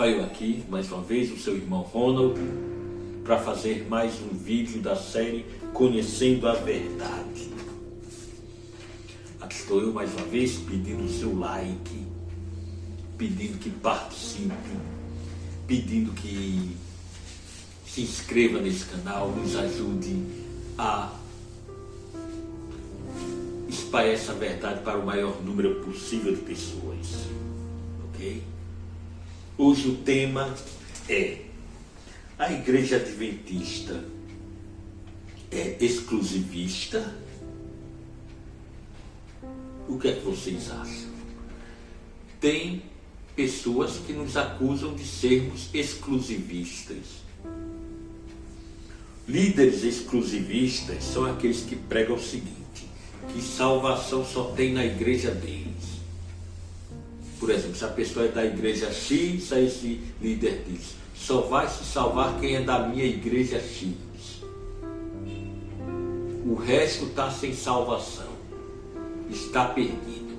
Olha eu aqui, mais uma vez, o seu irmão Ronald, para fazer mais um vídeo da série Conhecendo a Verdade. Aqui estou eu mais uma vez pedindo o seu like, pedindo que participe, pedindo que se inscreva nesse canal, nos ajude a espalhar essa verdade para o maior número possível de pessoas. Ok? Hoje o tema é: a Igreja Adventista é exclusivista? O que é que vocês acham? Tem pessoas que nos acusam de sermos exclusivistas. Líderes exclusivistas são aqueles que pregam o seguinte: que salvação só tem na igreja deles. Por exemplo, se a pessoa é da igreja X, aí esse líder diz: só vai se salvar quem é da minha igreja X. O resto está sem salvação, está perdido.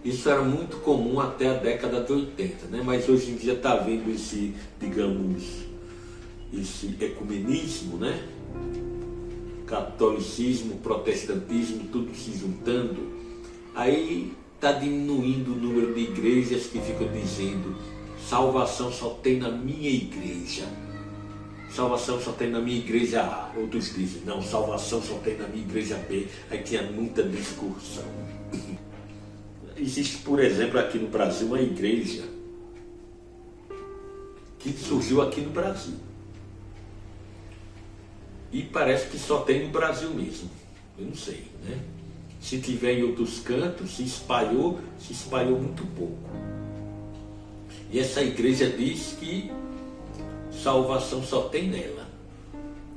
Isso era muito comum até a década de 80, né? Mas hoje em dia está havendo esse, digamos, esse ecumenismo, né? Catolicismo, protestantismo, tudo se juntando. Aí está diminuindo o número de igrejas que ficam dizendo: salvação só tem na minha igreja. Salvação só tem na minha igreja A. Outros dizem: não, salvação só tem na minha igreja B. Aí tinha muita discussão. Existe, por exemplo, aqui no Brasil uma igreja que surgiu aqui no Brasil. E parece que só tem no Brasil mesmo. Eu não sei, né? Se tiver em outros cantos, se espalhou muito pouco. E essa igreja diz que salvação só tem nela.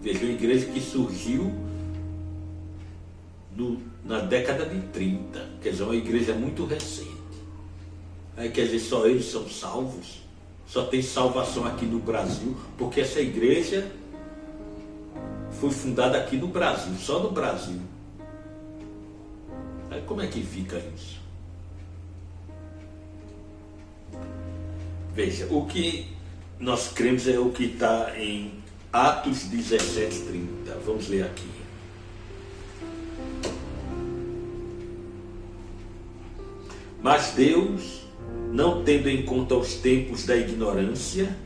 Veja, uma igreja que surgiu na década de 30. Quer dizer, uma igreja muito recente. Aí quer dizer, só eles são salvos? Só tem salvação aqui no Brasil, porque essa igreja foi fundada aqui no Brasil, só no Brasil. Aí como é que fica isso? Veja, o que nós cremos é o que está em Atos 17:30. Vamos ler aqui. Mas Deus, não tendo em conta os tempos da ignorância,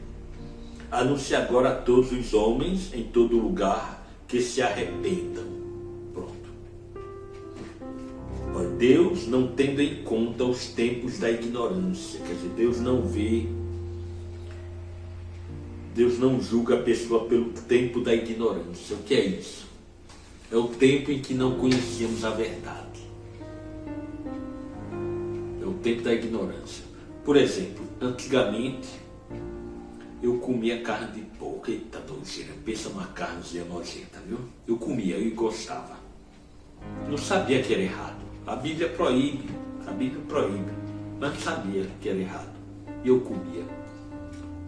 anuncia agora a todos os homens em todo lugar que se arrependam. Deus, não tendo em conta os tempos da ignorância, quer dizer, Deus não vê, Deus não julga a pessoa pelo tempo da ignorância. O que é isso? É o tempo em que não conhecíamos a verdade. É o tempo da ignorância. Por exemplo, antigamente eu comia carne de porco. Eita doideira, pensa numa carnezinha nojenta, viu? Eu comia, eu gostava. Não sabia que era errado. A Bíblia proíbe, mas não sabia que era errado. E eu comia.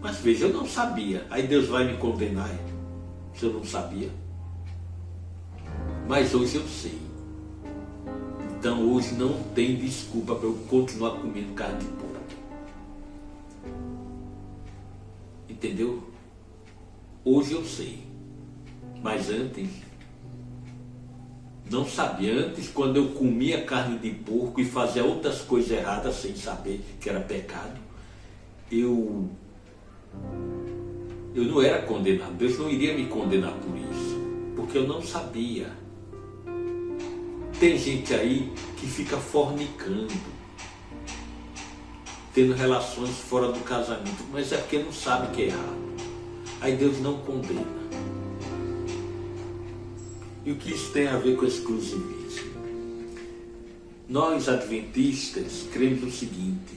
Mas veja, eu não sabia. Aí Deus vai me condenar se eu não sabia. Mas hoje eu sei. Então hoje não tem desculpa para eu continuar comendo carne de porco. Entendeu? Hoje eu sei. Mas antes não sabia. Antes, quando eu comia carne de porco e fazia outras coisas erradas sem saber que era pecado, eu não era condenado. Deus não iria me condenar por isso, porque eu não sabia. Tem gente aí que fica fornicando, tendo relações fora do casamento, mas é porque não sabe que é errado. Aí Deus não condena. E o que isso tem a ver com exclusivismo? Nós, adventistas, cremos o seguinte: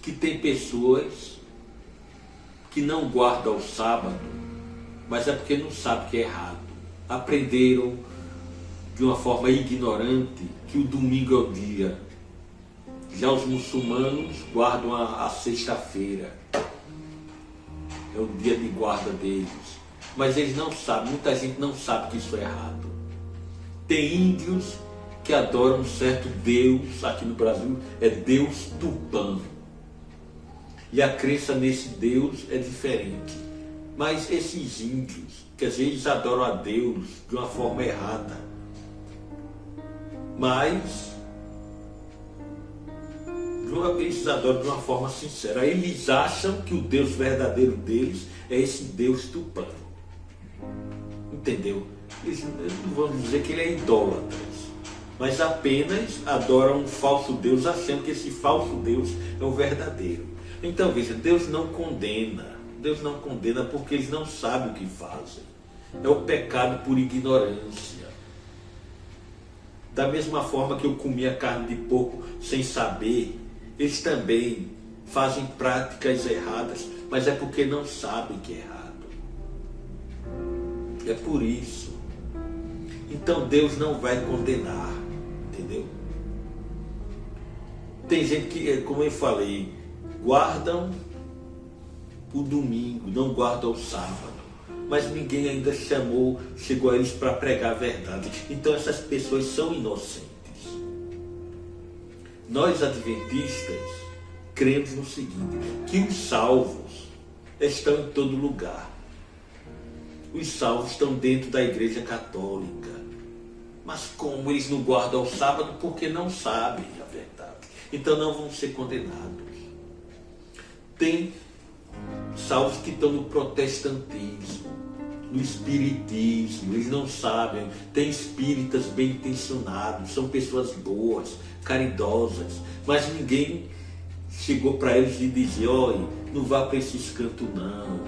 que tem pessoas que não guardam o sábado, mas é porque não sabem que é errado. Aprenderam de uma forma ignorante que o domingo é o dia. Já os muçulmanos guardam a sexta-feira. É o dia de guarda deles. Mas eles não sabem, muita gente não sabe que isso é errado. Tem índios que adoram um certo Deus, aqui no Brasil é Deus Tupã. e a crença nesse Deus é diferente. Mas esses índios, quer dizer, eles adoram a Deus de uma forma errada. Mas eles adoram de uma forma sincera. Eles acham que o Deus verdadeiro deles é esse Deus tupã. Entendeu? Eles não vão dizer que ele é idólatra, mas apenas adoram um falso Deus, achando que esse falso Deus é o verdadeiro. Então veja, Deus não condena. Deus não condena porque eles não sabem o que fazem. É o pecado por ignorância. Da mesma forma que eu comia carne de porco sem saber, eles também fazem práticas erradas, mas é porque não sabem que é errado. É por isso. Então Deus não vai condenar, entendeu? Tem gente que, como eu falei, guardam o domingo, não guardam o sábado, mas ninguém ainda chegou a eles para pregar a verdade. Então essas pessoas são inocentes. Nós adventistas cremos no seguinte, que os salvos estão em todo lugar. Os salvos estão dentro da Igreja Católica. Mas como eles não guardam o sábado? Porque não sabem a verdade. Então não vão ser condenados. Tem salvos que estão no protestantismo, no espiritismo, eles não sabem. Tem espíritas bem intencionados, são pessoas boas, caridosas, mas ninguém chegou para eles e disse, olha, não vá para esses cantos não,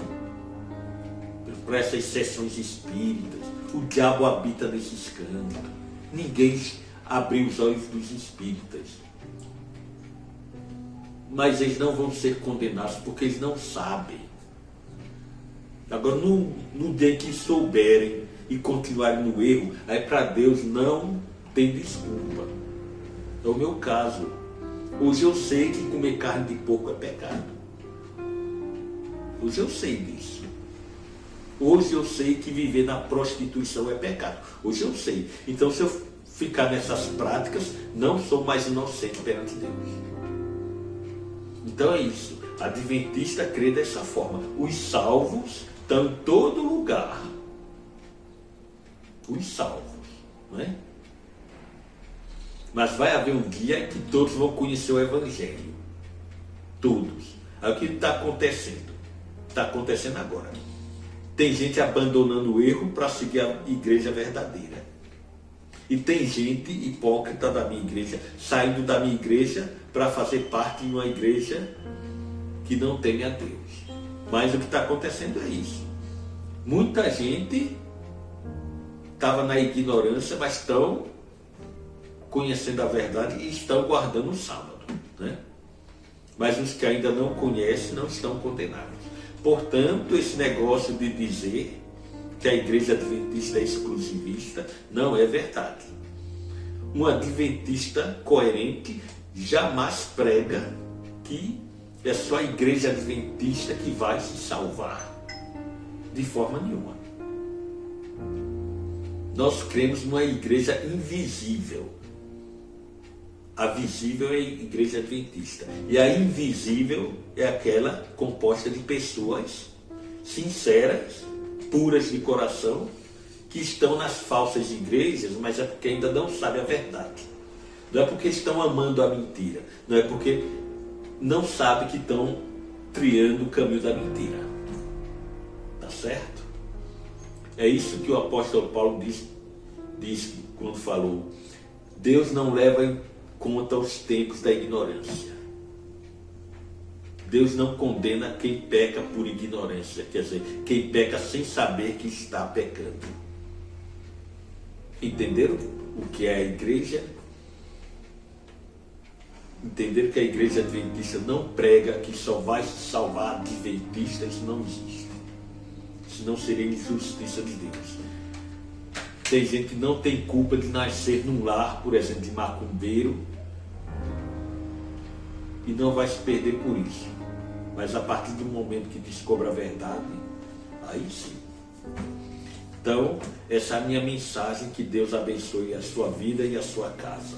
para essas sessões espíritas, o diabo habita nesses cantos. Ninguém abriu os olhos dos espíritas. Mas eles não vão ser condenados porque eles não sabem. Agora, no dia que souberem e continuarem no erro, aí para Deus não tem desculpa. É o meu caso. Hoje eu sei que comer carne de porco é pecado. Hoje eu sei disso. Hoje eu sei que viver na prostituição é pecado. Hoje eu sei. Então, se eu ficar nessas práticas, não sou mais inocente perante Deus. Então é isso. Adventista crê dessa forma. Os salvos estão em todo lugar. Os salvos, não é? Mas vai haver um dia que todos vão conhecer o Evangelho. Todos. Aí o que está acontecendo? Está acontecendo agora. Tem gente abandonando o erro para seguir a igreja verdadeira. E tem gente hipócrita da minha igreja, saindo da minha igreja para fazer parte de uma igreja que não teme a Deus. Mas o que está acontecendo é isso. Muita gente estava na ignorância, mas estão conhecendo a verdade e estão guardando o sábado, né? Mas os que ainda não conhecem não estão condenados. Portanto, esse negócio de dizer que a igreja adventista é exclusivista não é verdade. Um adventista coerente jamais prega que é só a igreja adventista que vai se salvar. De forma nenhuma. Nós cremos numa igreja invisível. A visível é a igreja adventista. E a invisível é aquela composta de pessoas sinceras, puras de coração, que estão nas falsas igrejas, mas é porque ainda não sabem a verdade. Não é porque estão amando a mentira. Não é porque não sabem que estão trilhando o caminho da mentira. Tá certo? É isso que o apóstolo Paulo diz quando falou: Deus não leva em conta os tempos da ignorância. Deus não condena quem peca por ignorância, quer dizer, quem peca sem saber que está pecando. Entenderam o que é a igreja? Entenderam que a igreja adventista não prega que só vai se salvar adventista? Isso não existe. Senão seria injustiça de Deus. Tem gente que não tem culpa de nascer num lar, por exemplo, de macumbeiro, e não vai se perder por isso. Mas a partir do momento que descobre a verdade, aí sim. Então, essa é a minha mensagem. Que Deus abençoe a sua vida e a sua casa.